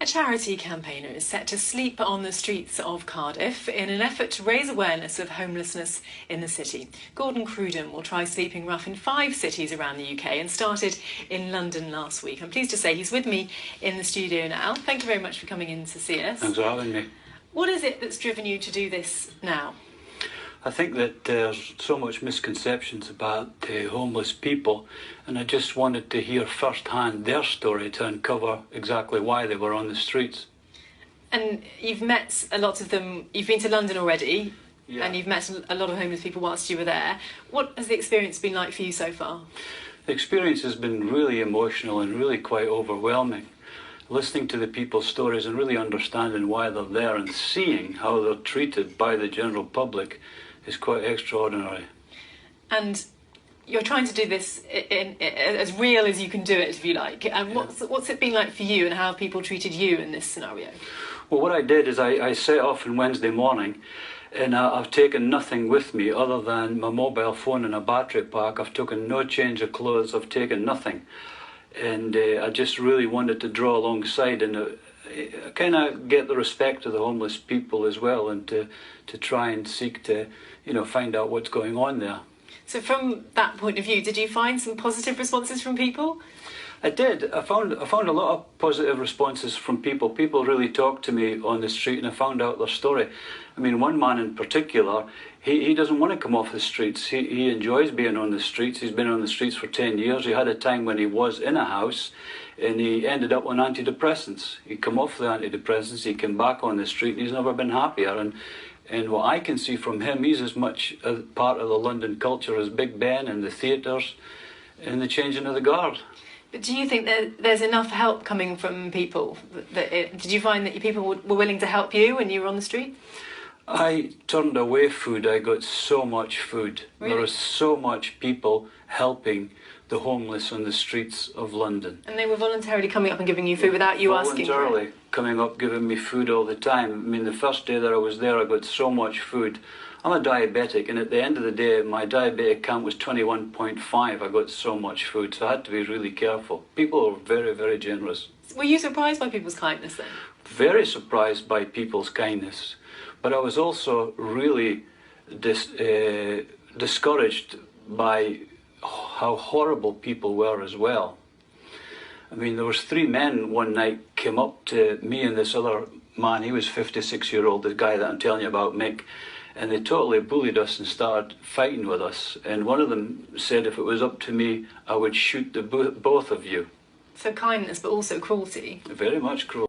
A charity campaigner is set to sleep on the streets of Cardiff in an effort to raise awareness of homelessness in the city. Cruden will try sleeping rough in 5 cities around the UK and started in London last week. I'm pleased to say he's with me in the studio now. Thank you very much for coming in to see us. Thanks for having me. What is it that's driven you to do this now? I think that there's so much misconceptions about homeless people, and I just wanted to hear firsthand their story to uncover exactly why they were on the streets. And you've met a lot of them. You've been to London already, Yeah. and you've met a lot of homeless people whilst you were there. What has the experience been like for you so far? The experience has been really emotional and really quite overwhelming. Listening to the people's stories and really understanding why they're there and seeing how they're treated by the general public is quite extraordinary. And you're trying to do this in as real as you can do it, if you like. And what's it been like for you, and how have people treated you in this scenario? Well, what I did is I set off on Wednesday morning, and I've taken nothing with me other than my mobile phone and a battery pack. I've taken no change of clothes, I've taken nothing. And I just really wanted to draw alongside and kind of get the respect of the homeless people as well, and to try and seek to, find out what's going on there. So from that point of view, did you find some positive responses from people? I did. I found a lot of positive responses from people. People really talked to me on the street, and I found out their story. I mean, one man in particular, he doesn't want to come off the streets. He enjoys being on the streets. He's been on the streets for 10 years. He had a time when he was in a house, and he ended up on antidepressants. He come off the antidepressants, he came back on the street, and he's never been happier. And what I can see from him, he's as much a part of the London culture as Big Ben and the theatres and the changing of the guard. But do you think that there's enough help coming from people? Did you find that people were willing to help you when you were on the street? I turned away food. I got so much food. Really? There are so much people helping the homeless on the streets of London. And they were voluntarily coming up and giving you food without you asking for it? Voluntarily coming up, giving me food all the time. I mean, the first day that I was there, I got so much food. I'm a diabetic, and at the end of the day, my diabetic count was 21.5. I got so much food, so I had to be really careful. People are very, very generous. Were you surprised by people's kindness then? Very surprised by people's kindness. But I was also really discouraged by how horrible people were as well. I mean, there was 3 men one night came up to me and this other man. He was 56-year-old, the guy that I'm telling you about, Mick, and they totally bullied us and started fighting with us. And one of them said if it was up to me, I would shoot both of you. So kindness, but also cruelty. Very much cruel.